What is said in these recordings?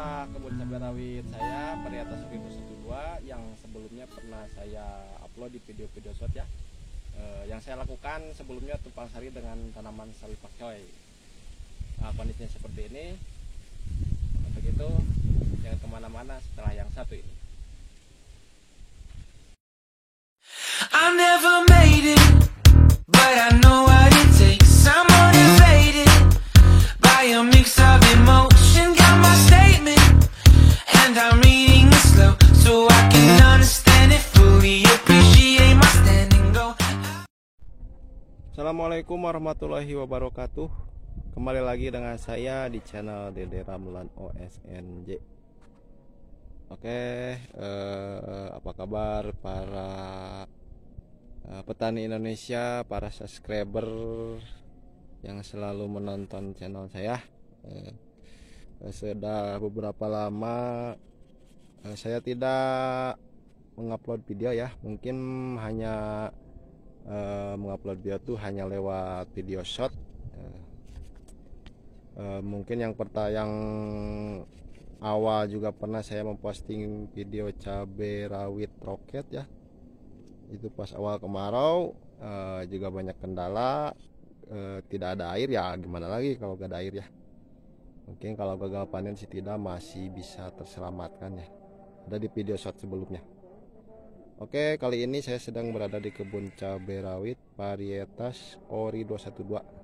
inilah kebun cabai rawit saya varietas Rindu 12 yang sebelumnya pernah saya upload di video-video short ya. Yang saya lakukan sebelumnya tumpang sari dengan tanaman sawi pakcoy. Nah, kondisinya seperti ini. Untuk itu jangan kemana-mana setelah yang satu ini. I never made it, but I know what it takes. I'm motivated by a mix of emotion. Got my statement, and I'm reading it slow so I can understand it fully. Appreciate my standing go. Assalamualaikum warahmatullahi wabarakatuh. Kembali lagi dengan saya di channel Dede Ramlan OSNJ. Oke, apa kabar para petani Indonesia, para subscriber yang selalu menonton channel saya? Sudah beberapa lama saya tidak mengupload video ya. Mungkin hanya mengupload video tuh hanya lewat video short. Mungkin yang awal juga pernah saya memposting video cabai rawit roket ya. Itu pas awal kemarau, juga banyak kendala, tidak ada air ya, gimana lagi kalau gak ada air ya. Mungkin kalau gagal panen sih tidak, masih bisa terselamatkan ya. Ada di video short sebelumnya. Oke, kali ini saya sedang berada di kebun cabai rawit varietas Ori 212.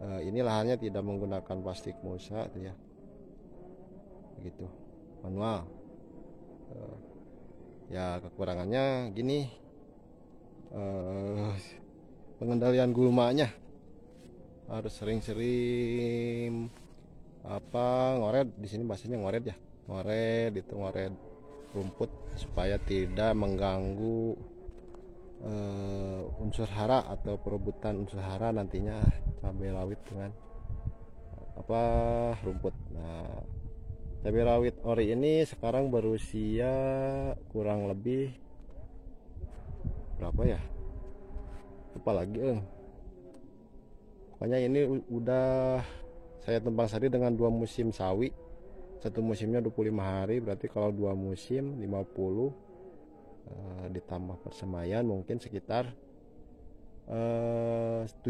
Ini lahannya tidak menggunakan plastik mulsa tuh ya. Begitu, manual. Ya kekurangannya gini, pengendalian gulmanya harus sering-sering ngoret. Di sini bahasanya ngoret ya, ngoret rumput supaya tidak mengganggu unsur hara atau perebutan unsur hara nantinya cabai rawit dengan rumput. Nah, cabai rawit ori ini sekarang berusia kurang lebih berapa ya? Lupa lagi. Pokoknya ini udah saya tumpang sari dengan 2 musim sawi. Satu musimnya 25 hari, berarti kalau 2 musim 50, ditambah persemaian mungkin sekitar 75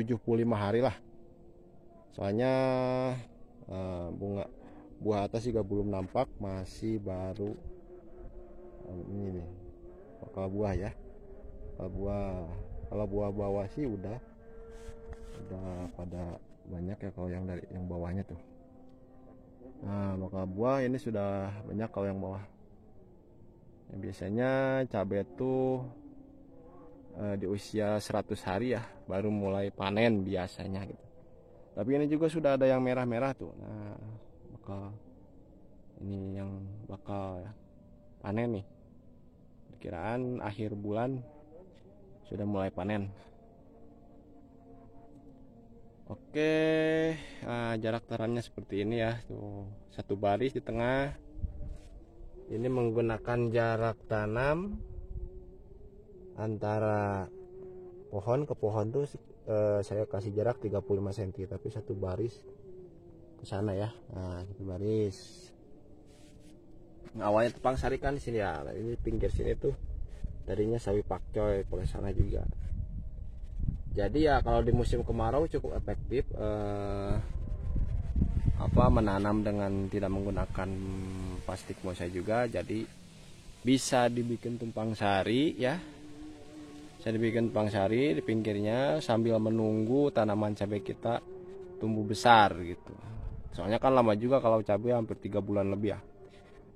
hari lah. Soalnya buah atas juga belum nampak, masih baru ini nih bakal buah ya. Kalau buah bawah sih udah pada banyak ya, kalau yang dari yang bawahnya tuh. Nah, bakal buah ini sudah banyak kalau yang bawah. Yang biasanya cabai tuh di usia 100 hari ya baru mulai panen biasanya gitu. Tapi ini juga sudah ada yang merah-merah tuh. Nah, ini yang bakal panen nih. Perkiraan akhir bulan sudah mulai panen. Oke, jarak tanamnya seperti ini ya. Tuh, satu baris di tengah. Ini menggunakan jarak tanam antara pohon ke pohon tuh saya kasih jarak 35 cm, tapi satu baris ke sana ya. Nah, satu baris. Nah, awalnya tepang sari kan di sini ya. Nah, ini pinggir sini tuh tadinya sawi pakcoy, pakai sana juga. Jadi ya kalau di musim kemarau cukup efektif menanam dengan tidak menggunakan plastik mulsa juga. Jadi bisa dibikin tumpang sari ya. Bisa dibikin tumpang sari di pinggirnya sambil menunggu tanaman cabai kita tumbuh besar gitu. Soalnya kan lama juga kalau cabai, hampir 3 bulan lebih ya.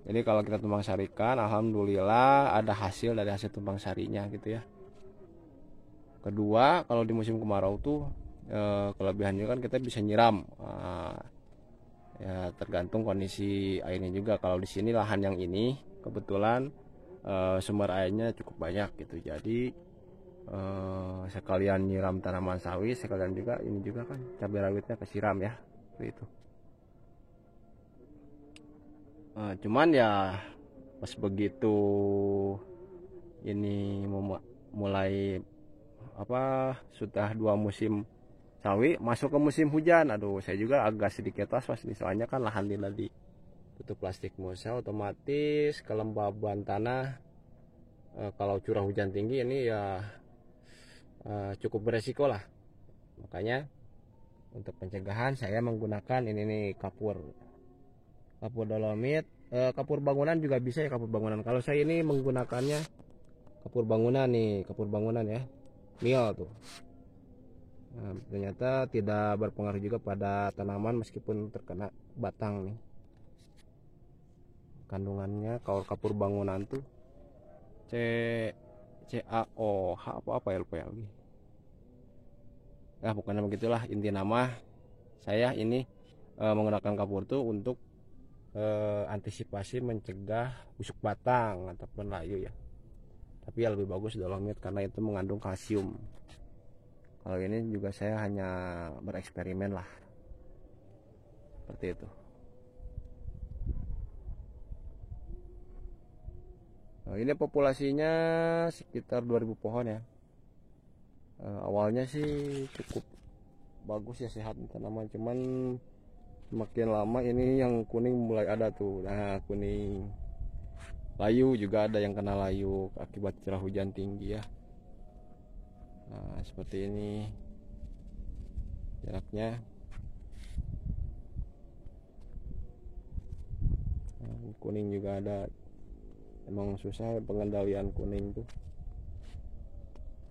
Jadi kalau kita tumpang sarikan, alhamdulillah ada hasil dari hasil tumpang sarinya gitu ya. Kedua, kalau di musim kemarau tuh kelebihannya kan kita bisa nyiram. Ya tergantung kondisi airnya juga. Kalau di sini lahan yang ini kebetulan sumber airnya cukup banyak gitu. Jadi sekalian nyiram tanaman sawi, sekalian juga ini juga kan cabai rawitnya kesiram ya, seperti itu. Cuman ya pas begitu ini mulai sudah 2 musim sawi masuk ke musim hujan, aduh saya juga agak sedikit was-was nih, soalnya kan lahan tidak tutup plastik mulsa, otomatis kelembaban tanah kalau curah hujan tinggi ini ya cukup beresiko lah. Makanya untuk pencegahan saya menggunakan ini nih, kapur dolomit. Kapur bangunan juga bisa ya, kapur bangunan. Kalau saya ini menggunakannya kapur bangunan nih, kapur bangunan ya, mil tuh. Nah, ternyata tidak berpengaruh juga pada tanaman meskipun terkena batang nih. Kandungannya kalau kapur bangunan tuh CaOH apa ya, lupa ya lagi. Ya pokoknya begitulah inti nama. Saya ini menggunakan kapur tuh untuk antisipasi mencegah busuk batang ataupun layu ya. Tapi ya lebih bagus dolomit karena itu mengandung kalsium. Kalau ini juga saya hanya bereksperimen lah, seperti itu. Nah, ini populasinya sekitar 2000 pohon ya. Awalnya sih cukup bagus ya, sehat tanaman, cuman makin lama ini yang kuning mulai ada tuh. Nah, kuning layu juga ada yang kena layu akibat curah hujan tinggi ya. Nah, seperti ini jaraknya. Nah, kuning juga ada. Emang susah pengendalian kuning tuh.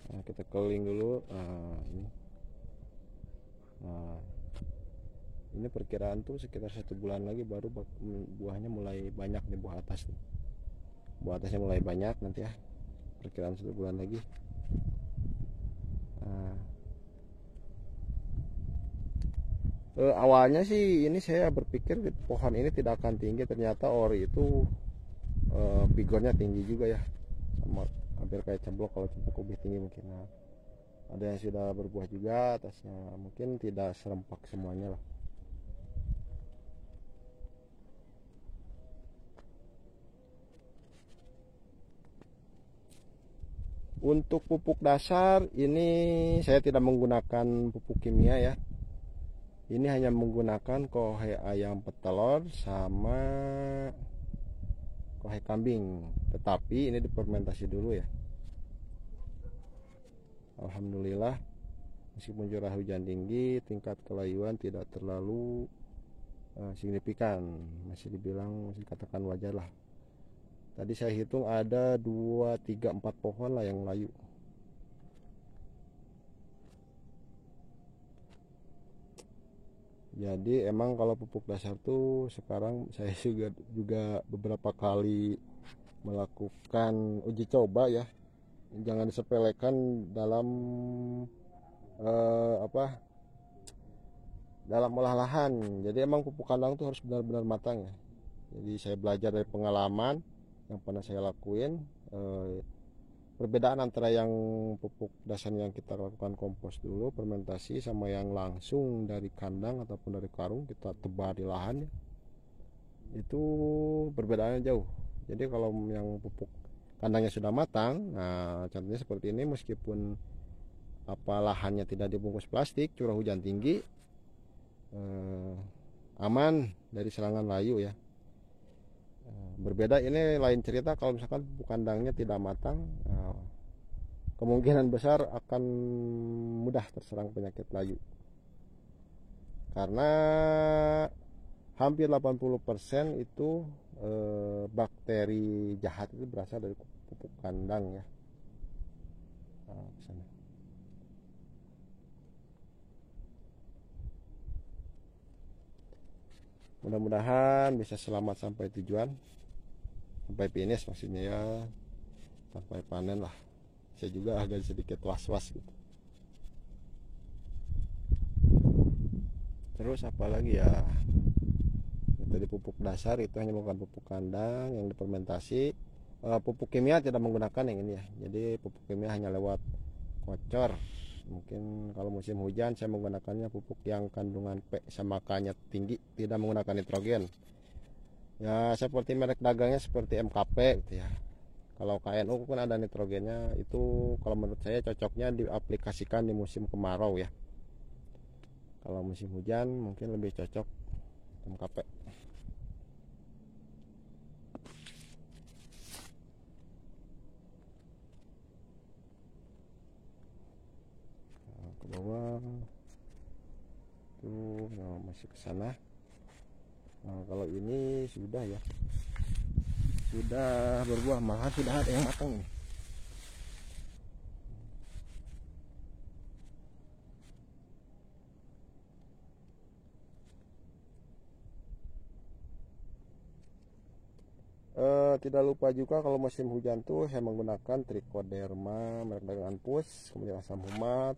Nah, kita keliling dulu. Ini perkiraan tuh sekitar 1 bulan lagi baru buahnya mulai banyak di buah atas nih. Buah atasnya mulai banyak nanti ya, perkiraan 1 bulan lagi. Awalnya sih ini saya berpikir pohon ini tidak akan tinggi, ternyata ori itu figurnya tinggi juga ya, sama hampir kayak cemplok. Kalau cemplok lebih tinggi mungkin. Nah, ada yang sudah berbuah juga atasnya, mungkin tidak serempak semuanya lah. Untuk pupuk dasar ini saya tidak menggunakan pupuk kimia ya. Ini hanya menggunakan kohe ayam petelur sama kohe kambing, tetapi ini difermentasi dulu ya. Alhamdulillah, meskipun curah hujan tinggi, tingkat kelayuan tidak terlalu signifikan, masih dikatakan wajar lah. Tadi saya hitung ada 2, 3, 4 pohon lah yang layu. Jadi emang kalau pupuk dasar tuh sekarang saya juga beberapa kali melakukan uji coba ya. Jangan disepelekan dalam dalam olah lahan. Jadi emang pupuk kandang tuh harus benar-benar matang ya. Jadi saya belajar dari pengalaman yang pernah saya lakuin. Perbedaan antara yang pupuk dasar yang kita lakukan kompos dulu, fermentasi, sama yang langsung dari kandang ataupun dari karung kita tebar di lahan, itu perbedaannya jauh. Jadi kalau yang pupuk kandangnya sudah matang, nah contohnya seperti ini, meskipun lahannya tidak dibungkus plastik, curah hujan tinggi, aman dari serangan layu ya. Berbeda ini lain cerita kalau misalkan pupuk kandangnya tidak matang, kemungkinan besar akan mudah terserang penyakit layu, karena hampir 80% itu bakteri jahat itu berasal dari pupuk kandang ya. Kesana. Mudah-mudahan bisa selamat sampai tujuan, sampai finish maksudnya ya, sampai panen lah. Saya juga agak sedikit was-was gitu. Terus apalagi ya, tadi pupuk dasar itu hanya menggunakan pupuk kandang yang difermentasi. Pupuk kimia tidak menggunakan yang ini ya. Jadi pupuk kimia hanya lewat kocor. Mungkin kalau musim hujan saya menggunakannya pupuk yang kandungan P sama K-nya tinggi, tidak menggunakan nitrogen. Ya seperti merek dagangnya seperti MKP gitu ya. Kalau KNU pun ada nitrogennya, itu kalau menurut saya cocoknya diaplikasikan di musim kemarau ya. Kalau musim hujan mungkin lebih cocok MKP. ke bawah tuh. Nah, masih ke sana. Nah, kalau ini sudah ya, sudah berbuah, malahan sudah ada yang matang ini. Tidak lupa juga kalau musim hujan tuh saya menggunakan trichoderma merek dagangan Pus, kemudian asam humat,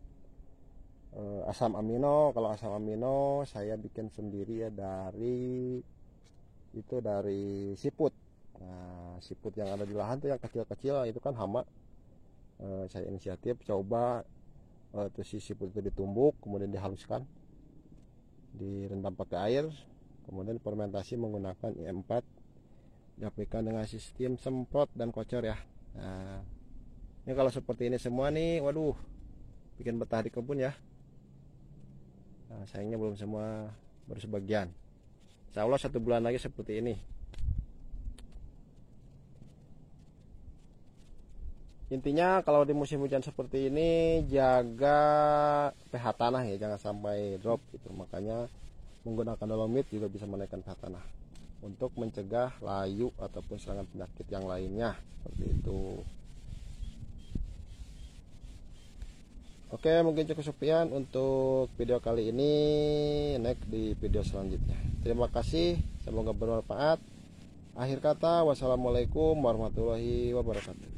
asam amino. Kalau asam amino saya bikin sendiri ya dari siput. Nah, siput yang ada di lahan tuh yang kecil-kecil itu kan hama. Saya inisiatif coba terus si siput itu ditumbuk, kemudian dihaluskan, direndam pakai air, kemudian fermentasi menggunakan IM4, diaplikasikan dengan sistem semprot dan kocor ya. Nah, ini kalau seperti ini semua nih, waduh, bikin betah di kebun ya. Nah, sayangnya belum semua, baru sebagian. Insya Allah 1 bulan lagi seperti ini. Intinya kalau di musim hujan seperti ini, jaga pH tanah ya, jangan sampai drop gitu. Makanya menggunakan dolomit juga bisa menaikkan pH tanah untuk mencegah layu ataupun serangan penyakit yang lainnya, seperti itu. Oke, mungkin cukup sekian untuk video kali ini. Next di video selanjutnya. Terima kasih, semoga bermanfaat. Akhir kata, wassalamualaikum warahmatullahi wabarakatuh.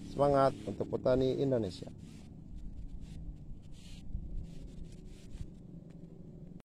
Semangat untuk petani Indonesia.